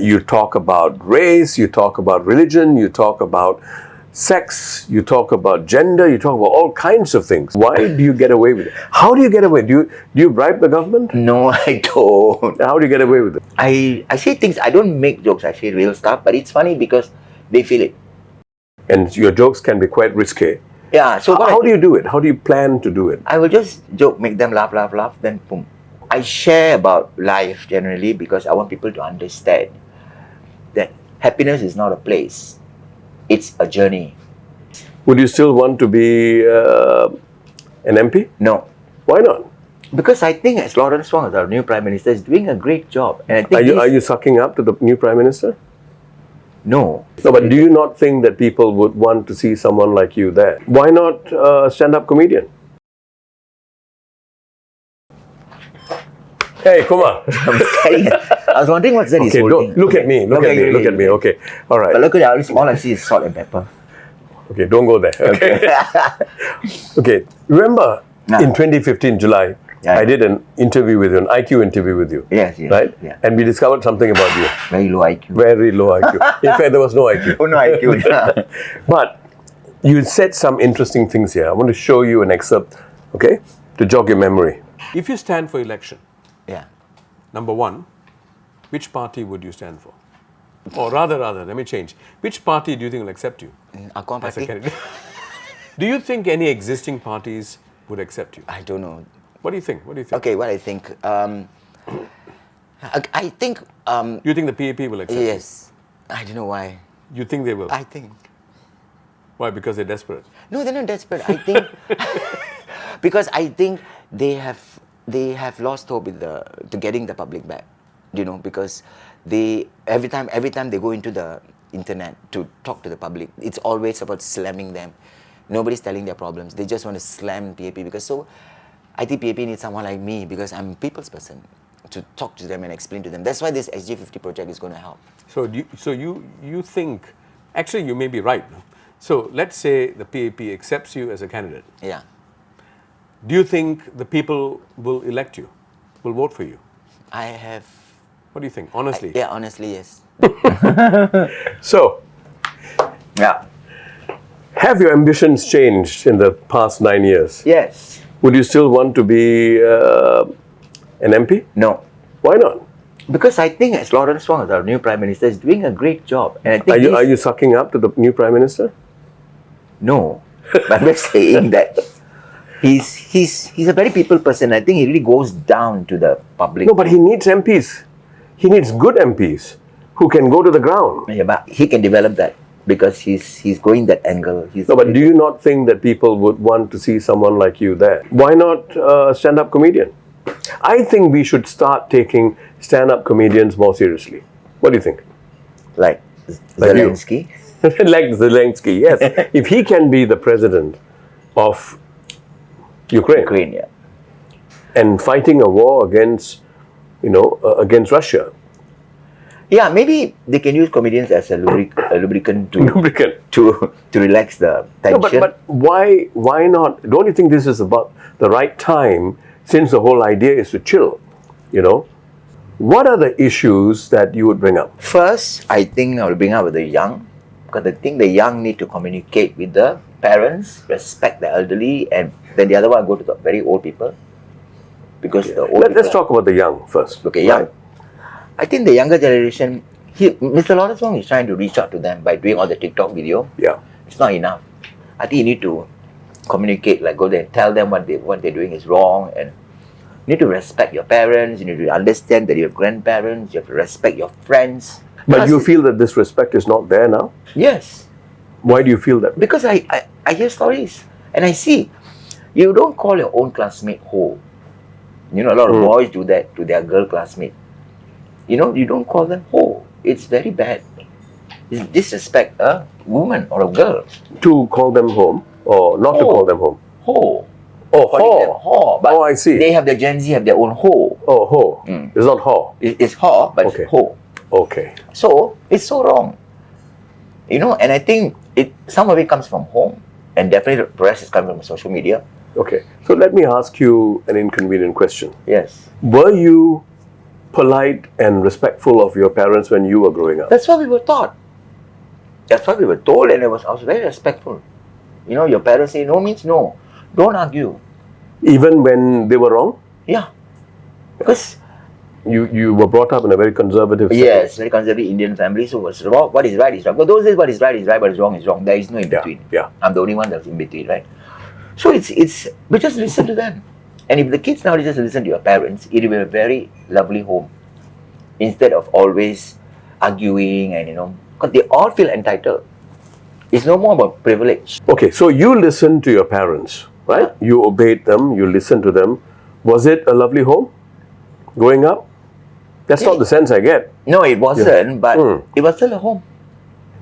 You talk about race, you talk about religion, you talk about sex, you talk about gender, you talk about all kinds of things. Why do you get away with it? How do you get away? Do you bribe the government? No, I don't. How do you get away with it? I say things, I don't make jokes, I say real stuff, but it's funny because they feel it. And your jokes can be quite risque. Yeah, so How do you do it? How do you plan to do it? I will just joke, make them laugh, then boom. I share about life generally because I want people to understand that happiness is not a place, it's a journey. Would you still want to be an MP? No. Why not? Because I think as Lawrence Wong, as our new Prime Minister, is doing a great job. And I think are you sucking up to the new Prime Minister? No. No, but do you not think that people would want to see someone like you there? Why not a stand-up comedian? Hey, Kumar. I was wondering what's that he's Okay, holding. look at me. Look at me. Okay, all right. But look at it, all I see is salt and pepper. Okay, don't go there. Okay. Okay. Remember in 2015 July, I did an interview with you, an IQ interview with you. Yes. Right? Yeah. And we discovered something about you. Very low IQ. Very low IQ. In fact, there was no IQ. Oh, no IQ. But you said some interesting things here. I want to show you an excerpt, okay, to jog your memory. If you stand for election, Yeah. number one, which party would you stand for? Or rather, let me change. Which party do you think will accept you Akon as a party? candidate? Do you think any existing parties would accept you? I don't know. What do you think? Okay, what I think. I think. You think the PAP will accept you? Yes. I don't know why. You think they will? I think. Why? Because they're desperate? No, they're not desperate. I think because I think they have lost hope with to getting the public back. You know, because they every time they go into the internet to talk to the public, it's always about slamming them. Nobody's telling their problems. They just want to slam PAP because I think PAP needs someone like me because I'm a people's person to talk to them and explain to them. That's why this SG50 project is going to help. So you think, actually you may be right. So let's say the PAP accepts you as a candidate. Yeah. Do you think the people will elect you, will vote for you? What do you think, honestly? Yeah, honestly, yes. So, Yeah. have your ambitions changed in the past 9 years? Yes. Would you still want to be an MP? No. Why not? Because I think as Lawrence Wong, as our new Prime Minister, is doing a great job. And I think Are you sucking up to the new Prime Minister? No. But I'm just saying that he's a very people person. I think he really goes down to the public. No, but he needs MPs. He needs good MPs who can go to the ground. Yeah, but he can develop that because he's going that angle. No, but do you not think that people would want to see someone like you there? Why not a stand-up comedian? I think we should start taking stand-up comedians more seriously. What do you think? Like Like you. Zelensky? Like Zelensky, yes. If he can be the president of Ukraine, yeah. and fighting a war against, against Russia. Yeah, maybe they can use comedians as a lubricant to relax the tension. No, but why not? Don't you think this is about the right time, since the whole idea is to chill, What are the issues that you would bring up? First, I think I will bring up with the young, because I think the young need to communicate with the parents, respect the elderly, and then the other one, go to the very old people. Because the old Let's talk about the young first. Okay, young. I think the younger generation, Mr. Lawrence Wong is trying to reach out to them by doing all the TikTok video. Yeah. It's not enough. I think you need to communicate, like go there and tell them what they're doing is wrong, and you need to respect your parents, you need to understand that you have grandparents, you have to respect your friends. But you feel that this respect is not there now? Yes. Why do you feel that? Because I hear stories and I see, you don't call your own classmate ho. A lot of boys do that to their girl classmate. You don't call them ho. It's very bad. It's disrespect a woman or a girl. To call them home or not to call them home? Ho. Oh, Calling them ho. But I see. They have the Gen Z have their own ho. Oh, ho. It's not ho. It's ho, but Okay. it's ho. Okay. So it's so wrong. And I think some of it comes from home, and definitely the rest is coming from social media. Okay. So let me ask you an inconvenient question. Yes. Were you polite and respectful of your parents when you were growing up? That's what we were taught. That's what we were told, and I was very respectful. You know, your parents say no means no. Don't argue. Even when they were wrong? Yeah. Because You were brought up in a very conservative setting. yes, very conservative Indian family. So what's wrong? What is right is right. But those days, what is right is right. What is wrong is wrong. There is no in between. Yeah. I'm the only one that's in between, right? So it's we just listen to them. And if the kids now just listen to your parents, it will be a very lovely home. Instead of always arguing and because they all feel entitled. It's no more about privilege. Okay, so you listened to your parents, right? You obeyed them, you listened to them. Was it a lovely home growing up? That's not the sense I get. No, it wasn't, but it was still a home.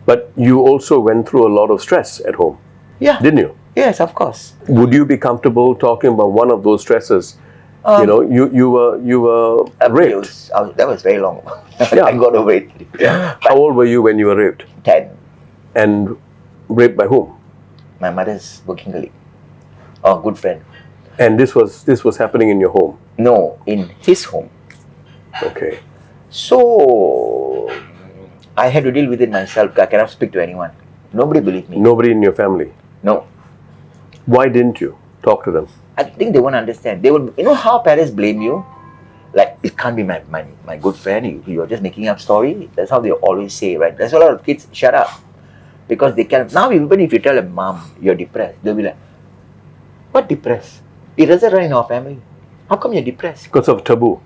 But you also went through a lot of stress at home, Yeah. didn't you? Yes, of course. Would you be comfortable talking about one of those stresses? You were raped. Abuse. That was very long. Yeah. I got over it. How old were you when you were raped? 10. And raped by whom? My mother's working colleague. Oh, good friend. And this was happening in your home. No, in his home. Okay. So I had to deal with it myself. I cannot speak to anyone. Nobody believed me. Nobody in your family. No. Why didn't you talk to them? I think they won't understand. They will. You know how parents blame you? Like, it can't be my good friend. You're just making up story. That's how they always say, right? That's why a lot of kids shut up. Because they can. Now, even if you tell a mom you're depressed, they'll be like, what depressed? It doesn't run in our family. How come you're depressed? Because of taboo.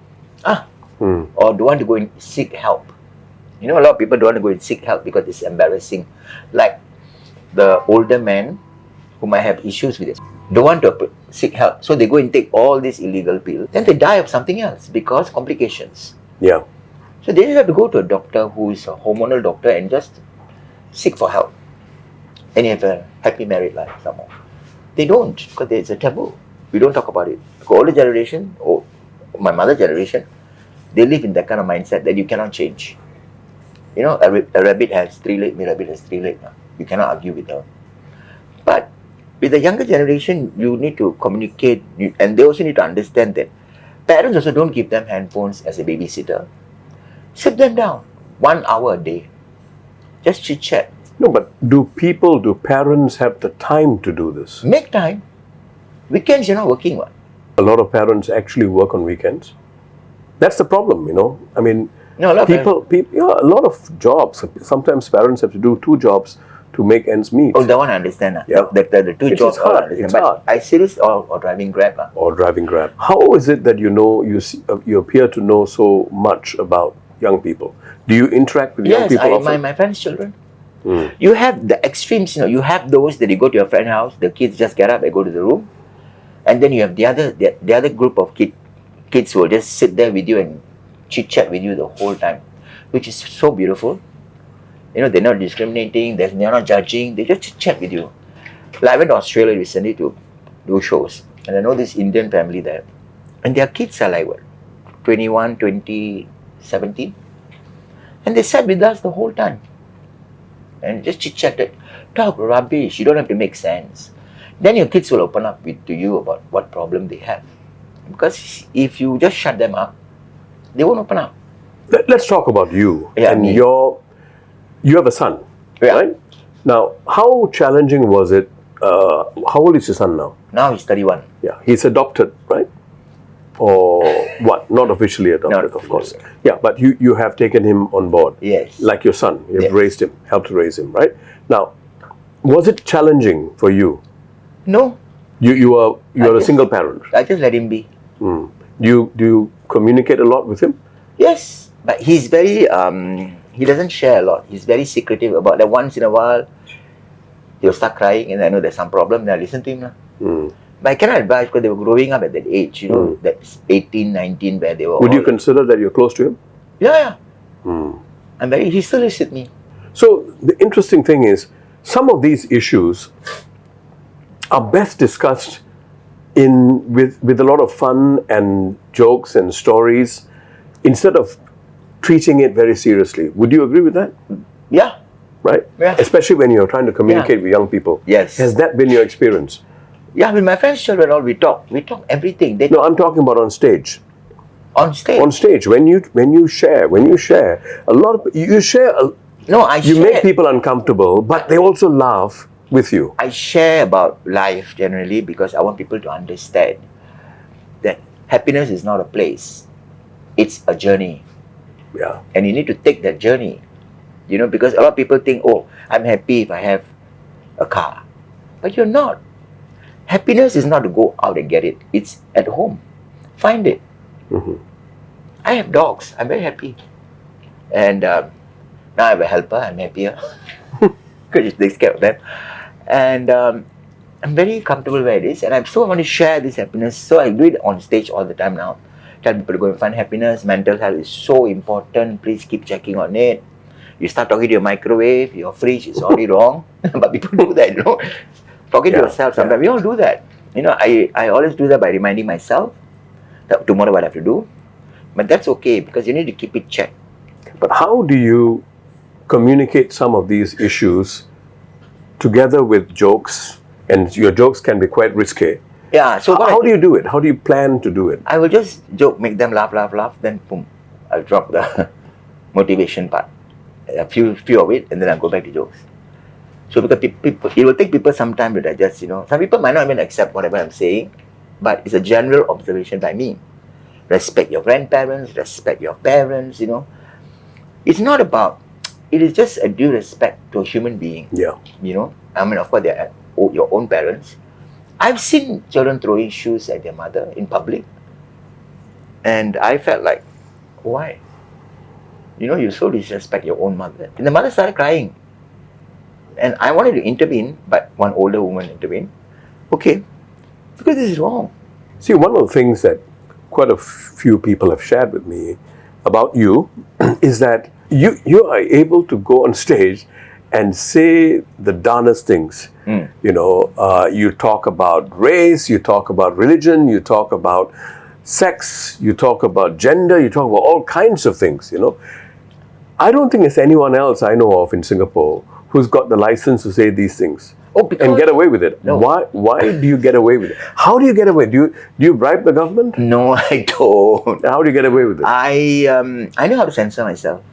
Or don't want to go and seek help. You know, a lot of people don't want to go and seek help because it's embarrassing. Like the older men who might have issues with it, don't want to seek help. So they go and take all these illegal pills. Then they die of something else because complications. Yeah. So they just have to go to a doctor who is a hormonal doctor and just seek for help. And you have a happy married life somehow. They don't, because it's a taboo. We don't talk about it. The older generation, or my mother's generation, they live in that kind of mindset that you cannot change. You know, a rabbit has 3 legs, a rabbit has 3 legs. You cannot argue with her. But with the younger generation, you need to communicate, and they also need to understand that parents also don't give them handphones as a babysitter. Sit them down 1 hour a day. Just chit chat. No, but do parents have the time to do this? Make time. Weekends you're not working, what? A lot of parents actually work on weekends. That's the problem, I mean, No, a lot of a lot of jobs. Sometimes parents have to do 2 jobs to make ends meet. Oh, that one I understand. Yeah. The 2 It's jobs hard. I understand. It's But hard. I serious or driving Grab. Or driving Grab. How is it that you appear to know so much about young people? Do you interact with young Yes, people often? my friends' children. You have the extremes, you have those that you go to your friend's house, the kids just get up and go to the room. And then you have the other group of kids who will just sit there with you and chit-chat with you the whole time, which is so beautiful. They're not discriminating, they're not judging, they just chit-chat with you. Like I went to Australia recently to do shows, and I know this Indian family there, and their kids are like, what, 21, 20, 17? And they sat with us the whole time. And just chit-chatted. Talk rubbish, you don't have to make sense. Then your kids will open up to you about what problem they have. Because if you just shut them up, they won't open up. Let's talk about you. Yeah, and me. you have a son, Yeah. right? Now, how challenging was it? How old is your son now? Now he's 31. Yeah, he's adopted, right? Or what? Not officially adopted, Not of course. officially. Yeah, but you have taken him on board. Yes. Like your son. You've Yes. raised him, helped to raise him, right? Now, was it challenging for you? No, You are a just- single parent. I just let him be. Do you communicate a lot with him? Yes, but he's very, he doesn't share a lot. He's very secretive about that. Once in a while, he'll start crying and I know there's some problem, then I listen to him. But I cannot advise because they were growing up at that age, that's 18, 19, where they were Would all you consider that you're close to him? Yeah. He still lives with me. So the interesting thing is, some of these issues are best discussed with a lot of fun and jokes and stories instead of treating it very seriously. Would you agree with that? Yeah. Right? Yeah. Especially when you're trying to communicate with young people. Yes. Has that been your experience? Yeah, with my friends' children, we talk everything. No, I'm talking about on stage. On stage. On stage, when you share, a lot of you share. No, I You share. make people uncomfortable, but they also laugh with you. I share about life generally because I want people to understand that happiness is not a place. It's a journey. Yeah. And you need to take that journey. You know, because a lot of people think, oh, I'm happy if I have a car. But you're not. Happiness is not to go out and get it. It's at home. Find it. I have dogs. I'm very happy. And now I have a helper. I'm happier. Because it takes care of them. And I'm very comfortable where it is. And I so want to share this happiness. So I do it on stage all the time now. Tell people to go and find happiness. Mental health is so important. Please keep checking on it. You start talking to your microwave, your fridge is already wrong. But people do that, you know. Talking to yourself sometimes. We all do that. You know, I always do that by reminding myself that tomorrow what I have to do. But that's okay because you need to keep it checked. But how do you communicate some of these issues together with jokes? And your jokes can be quite risque. Yeah, so How do you do it? How do you plan to do it? I will just joke, make them laugh, then boom, I'll drop the motivation part. A few of it, and then I'll go back to jokes. So because people, it will take people some time to digest, you know. Some people might not even accept whatever I'm saying, but it's a general observation by me. Respect your grandparents, respect your parents, you know. It's not about, it is just a due respect to a human being. Yeah. You know, I mean, of course, they're your own parents. I've seen children throwing shoes at their mother in public. And I felt like, why? You know, you so disrespect your own mother. And the mother started crying. And I wanted to intervene, but one older woman intervened. Okay, because this is wrong. See, one of the things that quite a few people have shared with me about you is that you are able to go on stage and say the darnest things. You know, you talk about race, you talk about religion, you talk about sex, you talk about gender, you talk about all kinds of things, you know. I don't think there's anyone else I know of in Singapore who's got the license to say these things. And get away with it. No. Why do you get away with it? How do you get away? Do you bribe the government? No, I don't. How do you get away with it? I know how to censor myself.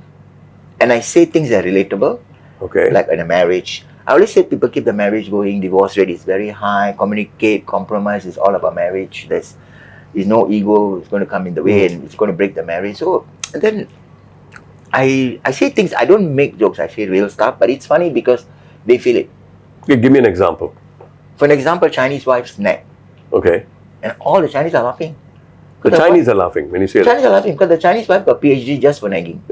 And I say things that are relatable. Okay. Like in a marriage. I always say people keep the marriage going. Divorce rate is very high. Communicate, compromise is all about marriage. There's no ego. It's going to come in the way and it's going to break the marriage. So and then I say things. I don't make jokes. I say real stuff. But it's funny because they feel it. Okay, give me an example. For an example, Chinese wife's neck. Okay. And all the Chinese are laughing. The Chinese are laughing when you say that. Chinese are laughing because the Chinese wife got PhD just for nagging.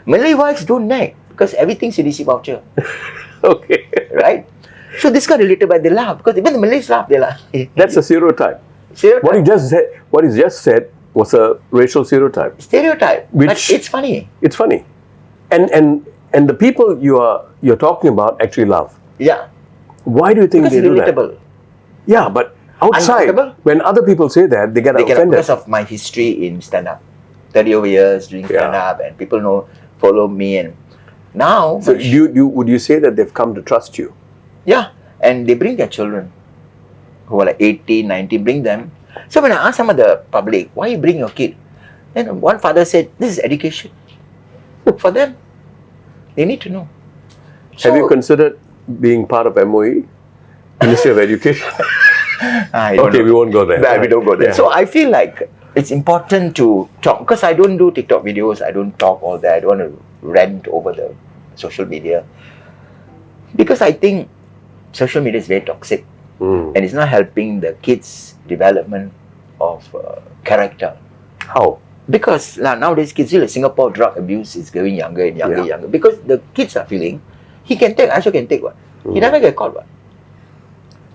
Malay wives don't nag because everything's CDC voucher. Okay. Right? So this got related by they laugh because even the Malays laugh, they laugh. That's a stereotype. Stereotype. What he just said was a racial stereotype. Stereotype. Which- but it's funny. It's funny. And the people you're talking about actually laugh. Yeah. Why do you think Because they it's do that? relatable. Yeah, but outside, Uncomfortable? when other people say that, they get They get offended. because of my history in stand-up. 30 over years doing stand-up and people follow me and now... So would you say that they've come to trust you? Yeah. And they bring their children who are like 18, 19, bring them. So when I ask some of the public, why you bring your kid? Then one father said, this is education. For them. They need to know. Have you considered being part of MOE? Ministry of Education? I don't know. We won't go there. But we don't go there. Yeah. So I feel like it's important to talk because I don't do TikTok videos. I don't talk all that. I don't want to rant over the social media because I think social media is very toxic and it's not helping the kids' development of character. How? Because nowadays kids feel like Singapore drug abuse is going younger and younger. Because the kids are feeling he can take, I also can take one. He never get caught one.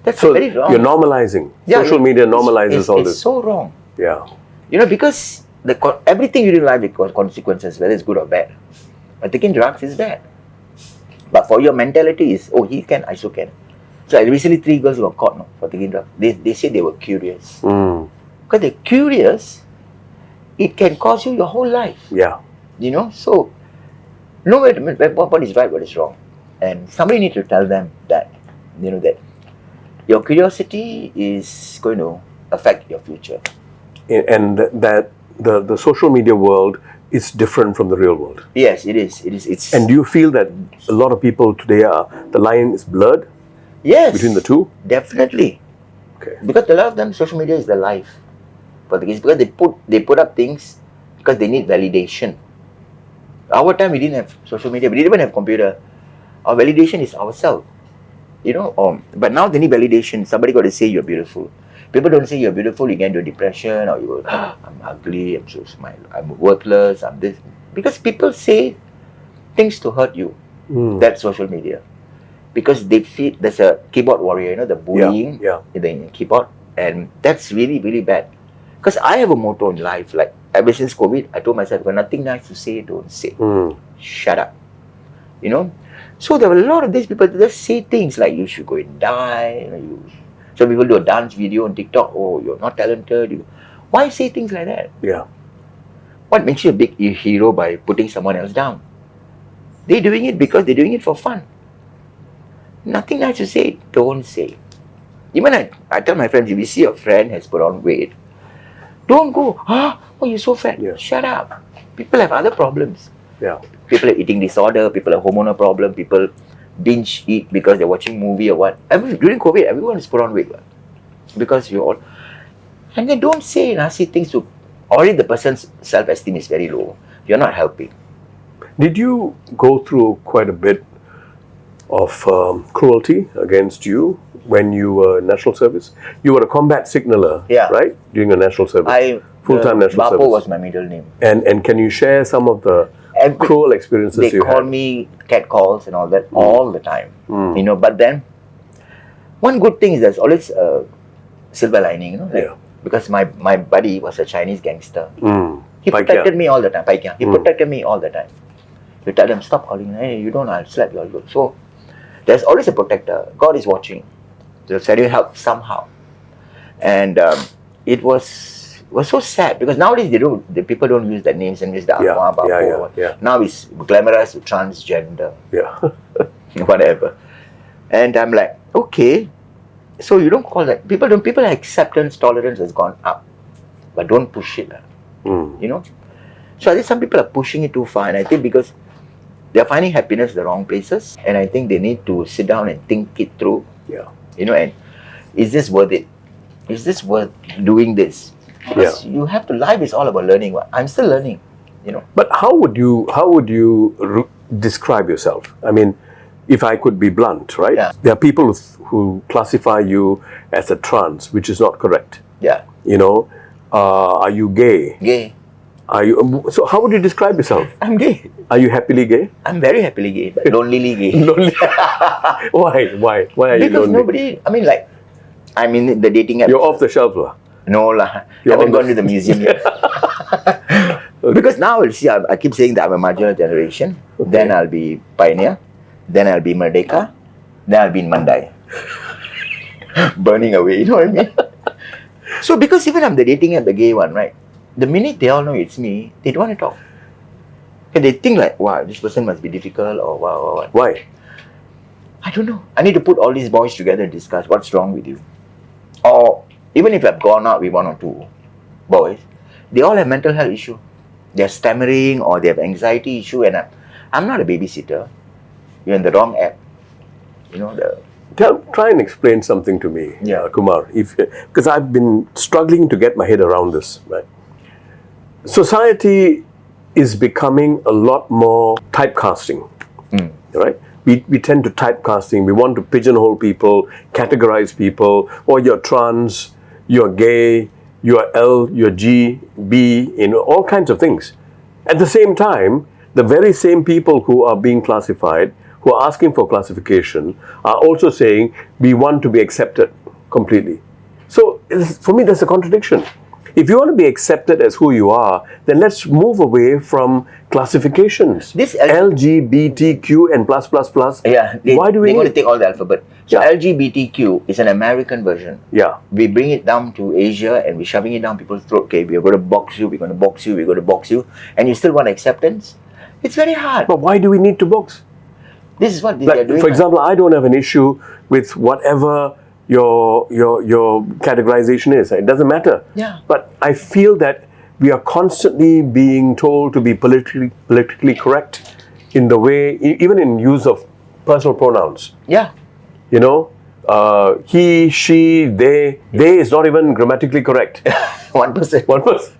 That's So very wrong. you're normalizing. Social media normalizes all it's this. so wrong. Yeah. You know, because everything you do in life has consequences, whether it's good or bad. But taking drugs is bad. But for your mentality is, he can, I so can. So recently 3 girls were caught for taking drugs. They said they were curious. Because they're curious, it can cost you your whole life. Yeah. You know, so know what is right, what is wrong. And somebody needs to tell them that, that your curiosity is going to affect your future. and that the social media world is different from the real world. Yes, it is. It's And do you feel that a lot of people today the line is blurred yes between the two? definitely. Okay. Because a lot of them, social media is their life for the kids, because they put up things because they need validation. Our time we didn't have social media, we didn't even have computer. Our validation is ourselves, but now they need validation. Somebody got to say you're beautiful. People don't say you're beautiful, you get into depression, or you go, I'm ugly, I'm so smile, I'm worthless, I'm this. Because people say things to hurt you. That's social media. Because they feel there's a keyboard warrior, the bullying in the keyboard, and that's really, really bad. Because I have a motto in life, like ever since COVID, I told myself, got nothing nice to say, don't say. Shut up. So there were a lot of these people that just say things like you should go and die. Some people do a dance video on TikTok. Oh, you're not talented. Why say things like that? Yeah. What makes you a big hero by putting someone else down? They're doing it because they're doing it for fun. Nothing nice to say, don't say. Even I tell my friends, if you see a friend has put on weight, don't go, oh, you're so fat. Yeah. Shut up. People have other problems. Yeah. People have eating disorder, people have hormonal problem, people binge eat because they're watching movie or what. During COVID, everyone is put on weight. Because you all... And then don't say nasty things to... Already the person's self-esteem is very low. You're not helping. Did you go through quite a bit of cruelty against you when you were in national service? You were a combat signaller, right? During your national service. Full-time national service. Bapo was my middle name. And can you share some of the cruel experiences you had? They call me cat calls and all that all the time. But then, one good thing is there's always a silver lining, because my buddy was a Chinese gangster. He protected me all the time. He protected me all the time. You tell them, stop calling, hey, you don't, I'll slap you, I'll go. So, there's always a protector. God is watching. They'll send you help somehow. And it was so sad, because nowadays the people don't use their names and use the Bapo. Now it's glamorous, transgender. Whatever. And I'm like, okay, so you don't call that. People acceptance, tolerance has gone up. But don't push it. So I think some people are pushing it too far, and I think because they're finding happiness in the wrong places, and I think they need to sit down and think it through. And is this worth it? Is this worth doing this? Because you have to. Life is all about learning. I'm still learning. But how would you describe yourself? I mean, if I could be blunt, right? There are people who classify you as a trans, which is not correct. Are you gay? Gay. So how would you describe yourself? I'm gay. Are you happily gay? I'm very happily gay, but lonelily gay. Lonely. Why? Why are you lonely? Because nobody. I'm in the dating app. You're off the shelf, lah. No lah. I haven't gone to the museum yet. Because now we'll see. I keep saying that I'm a marginal generation. Then I'll be pioneer. Then I'll be Merdeka. Then I'll be in Mandai. Burning away. You know what I mean? So because even I'm the dating app, the gay one, right? The minute they all know it's me, they don't want to talk. And they think like, wow, this person must be difficult, or wow. Why? I don't know. I need to put all these boys together and discuss what's wrong with you. Or even if I've gone out with one or two boys, they all have mental health issue. They're stammering or they have anxiety issue, and I'm not a babysitter. You're in the wrong app. Try and explain something to me, Kumar. Because I've been struggling to get my head around this. Right? Society is becoming a lot more typecasting, right? We tend to typecasting. We want to pigeonhole people, categorize people. Or you're trans, you're gay, you're L, you're G, B, all kinds of things. At the same time, the very same people who are being classified, who are asking for classification, are also saying we want to be accepted completely. So for me, there's a contradiction. If you want to be accepted as who you are, then let's move away from classifications. This LGBTQ and plus. Why do we want to take all the alphabet? So LGBTQ is an American version. We bring it down to Asia and we're shoving it down people's throat. Okay, we're going to box you, we're going to box you, we're going to box you. And you still want acceptance? It's very hard. But why do we need to box? This is what they're doing. For example, I don't have an issue with whatever your categorization is. It doesn't matter. Yeah. But I feel that we are constantly being told to be politically correct in the way, even in use of personal pronouns. Yeah. You know, he, she, they. They is not even grammatically correct. 1%. 1%.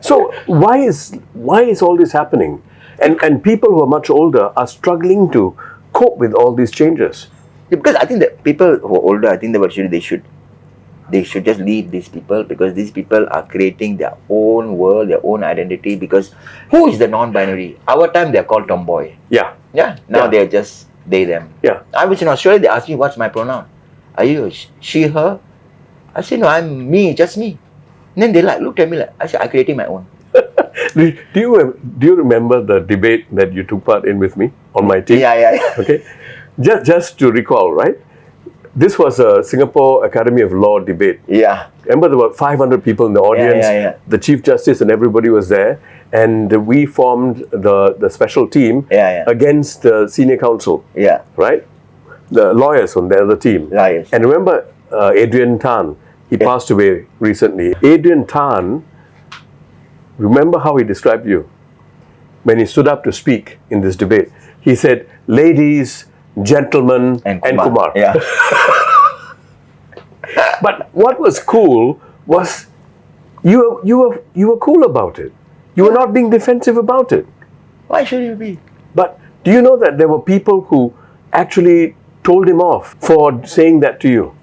So why is all this happening? And people who are much older are struggling to cope with all these changes. Because I think that people who are older, I think they should just leave these people, because these people are creating their own world, their own identity. Because who is the non-binary? Our time they are called tomboy. Yeah. Yeah. Now Yeah. they are just they them. Yeah. I was in Australia. They asked me what's my pronoun. Are you a she her? I said no. I'm me. Just me. And then they looked at me like I said I'm creating my own. Do you remember the debate that you took part in with me on my team? Yeah. Okay. Just to recall, right? This was a Singapore Academy of Law debate. Yeah. Remember, there were 500 people in the audience. Yeah. The Chief Justice and everybody was there, and we formed the special team Yeah. against the senior counsel. Yeah. Right? The lawyers on the other team. Lawyers. And remember, Adrian Tan, he passed away recently. Adrian Tan, remember how he described you when he stood up to speak in this debate. He said, "Ladies, gentlemen, and Kumar." Yeah. But what was cool was you were cool about it. You were not being defensive about it. Why should you be? But do you know that there were people who actually told him off for saying that to you?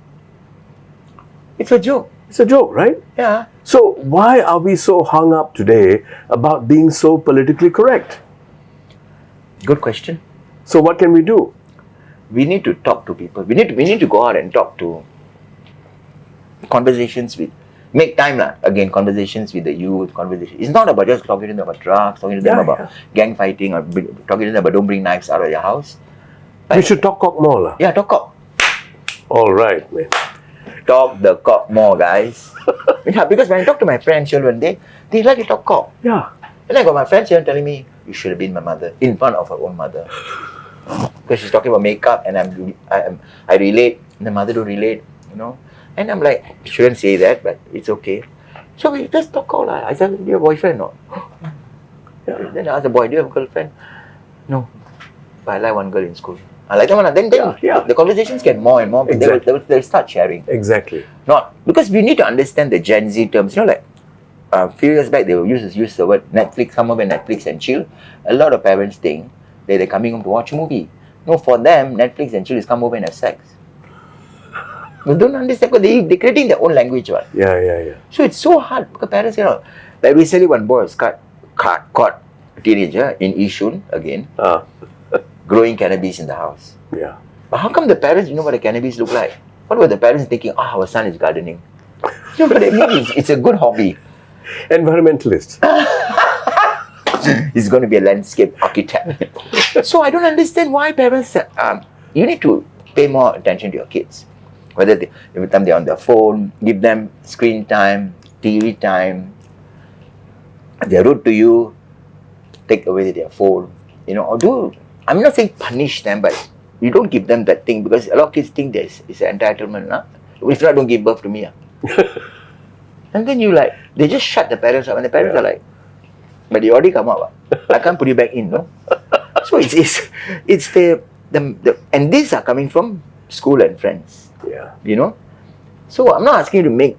It's a joke. It's a joke, right? Yeah. So why are we so hung up today about being so politically correct? Good question. So what can we do? We need to talk to people. We need to go out and talk to conversations with. Make time again. Conversations with the youth. Conversation. It's not about just talking to them about drugs, talking to them about gang fighting, or talking to them about don't bring knives out of your house. We should talk more. La. Yeah, talk cock. All right, man. Talk the cock more, guys. Yeah, because when I talk to my friends, children, they like to talk cock. Yeah. And I got my friends here telling me, you should have been my mother in front of her own mother. Because she's talking about makeup, and I relate, and the mother don't relate, you know. And I'm like, shouldn't say that, but it's okay. So we just talk all. I said, do you have a boyfriend or not? Yeah. Then I asked the boy, do you have a girlfriend? No. But I like one girl in school. I like that one. Then the conversations get more and more. Exactly. They'll start sharing. Exactly. Not because we need to understand the Gen Z terms. You know, like a few years back, they use the word Netflix, come over Netflix and chill. A lot of parents think that they're coming home to watch a movie. No, for them, Netflix and chill is come over and have sex. They don't understand because they're creating their own language. Right? Yeah. So it's so hard because parents, like recently one boy was caught a teenager in Yishun again, growing cannabis in the house. Yeah. But how come the parents what the cannabis look like? What were the parents thinking? Our son is gardening. You know, but I mean, it's a good hobby. Environmentalist. He's going to be a landscape architect. So I don't understand why parents. You need to pay more attention to your kids. Whether every time they're on their phone, give them screen time, TV time. They're rude to you, take away their phone. I'm not saying punish them, but you don't give them that thing, because a lot of kids think it's an entitlement. If not, don't give birth to me. And then they just shut the parents up, and the parents are like, but you already come up. I can't put you back in, no? So it's the and these are coming from school and friends. Yeah. So I'm not asking you to make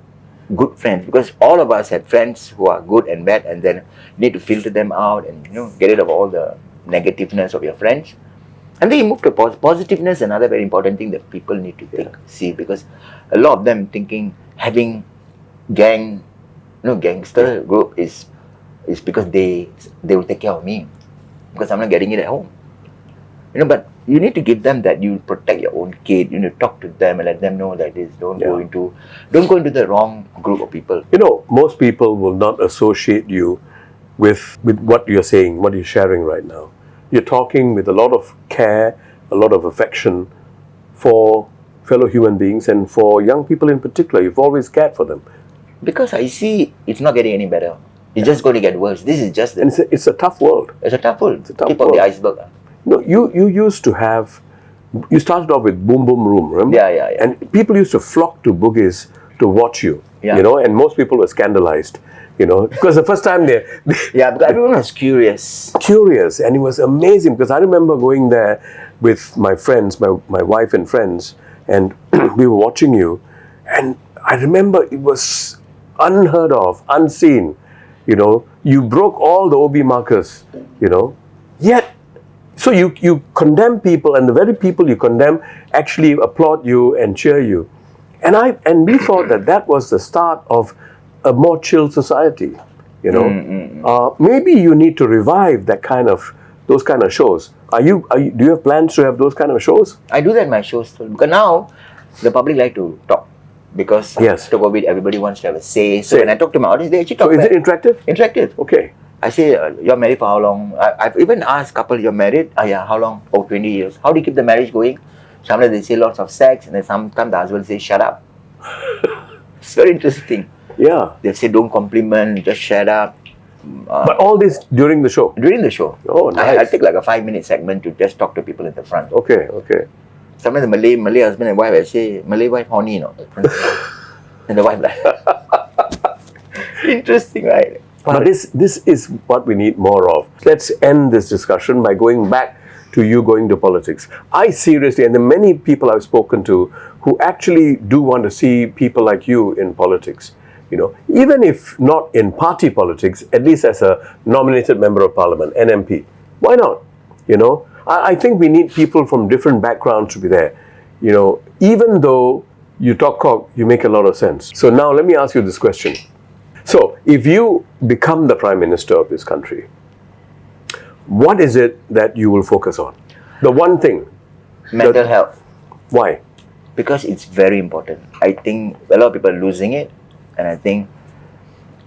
good friends, because all of us have friends who are good and bad, and then need to filter them out and get rid of all the negativeness of your friends. And then you move to positiveness. Another very important thing that people need to see, because a lot of them thinking having gangster group is because they will take care of me, because I'm not getting it at home. But you need to give them that you protect your own kid. You need to talk to them and let them know that don't go into the wrong group of people. Most people will not associate you with what you're saying, what you're sharing right now. You're talking with a lot of care, a lot of affection for fellow human beings, and for young people in particular. You've always cared for them. Because I see it's not getting any better. It's just going to get worse. This is just it's a tough world. It's a tough world. It's a tough Tip world. of the iceberg. You used to have you started off with Boom Boom Room, remember? Yeah. And people used to flock to boogies to watch you, Yeah. you know, and most people were scandalized, you know, because the first time they Yeah, because everyone was curious. curious, and it was amazing because I remember going there with my friends, my wife and friends, and we were watching you, and I remember it was unheard of, unseen, you know, you broke all the OB markers, you know, yet, so you condemn people, and the very people you condemn actually applaud you and cheer you, and we thought that was the start of a more chill society, you know. Maybe you need to revive those kind of shows. Do you have plans to have those kind of shows? I do that in my shows too. Because now the public like to talk. Because Yes. after COVID, everybody wants to have a say. So when I talk to my audience, they actually talk So is back. it interactive? Interactive. Okay. I say, you're married for how long? I've even asked couple, you're married? Yeah, how long? Oh, 20 years. How do you keep the marriage going? Sometimes they say lots of sex, and then sometimes the husband says, shut up. It's very interesting. Yeah. They say, don't compliment, just shut up. But all this during the show? During the show. Oh, nice. I take like a 5-minute segment to just talk to people in the front. Okay. Sometimes the Malay husband and wife, I say, Malay wife horny, you know. And the wife like, interesting, right? But this is what we need more of. Let's end this discussion by going back to you going to politics. I seriously, and the many people I've spoken to who actually do want to see people like you in politics, you know, even if not in party politics, at least as a nominated member of parliament, NMP. Why not? You know, I think we need people from different backgrounds to be there. You know, even though you talk cock, you make a lot of sense. So now let me ask you this question. So, if you become the Prime Minister of this country, what is it that you will focus on? The one thing. Mental health. Why? Because it's very important. I think a lot of people are losing it, and I think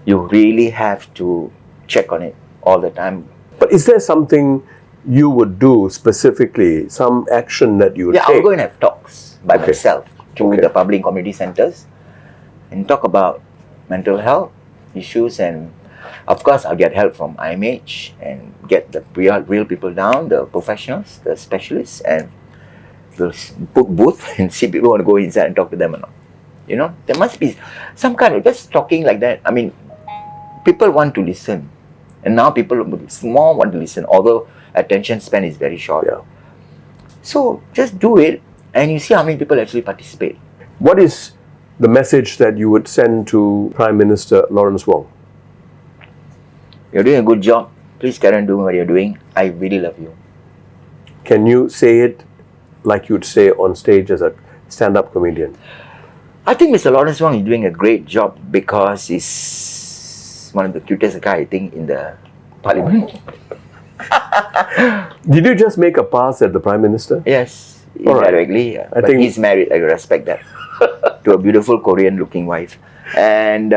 you really have to check on it all the time. But is there something you would do specifically, some action that you would Yeah, take? I'll go and have talks by Okay. myself to Okay. the public community centers and talk about mental health issues, and of course I'll get help from IMH and get the real people down, the professionals, the specialists, and we'll put booth and see people want to go inside and talk to them or not. You know, there must be some kind of just talking like that. I mean, people want to listen, and now people more want to listen, although attention span is very short. Yeah. So just do it, and you see how many people actually participate. What is the message that you would send to Prime Minister Lawrence Wong? You're doing a good job. Please carry on doing what you're doing. I really love you. Can you say it like you'd say on stage as a stand-up comedian? I think Mr. Lawrence Wong is doing a great job because he's one of the cutest guy, I think, in the parliament. Did you just make a pass at the Prime Minister? Yes, All right. indirectly. Yeah. But think- he's married. I respect that. To a beautiful Korean-looking wife, and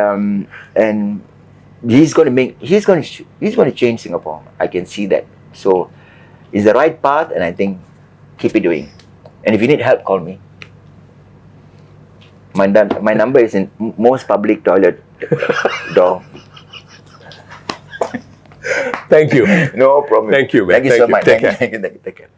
he's going to change Singapore. I can see that. So it's the right path, and I think keep it doing. And if you need help, call me. My number is in most public toilet door. Thank you. No problem. Thank you, man. Thank you Thank so you. much. Take care. Thank you. Take care.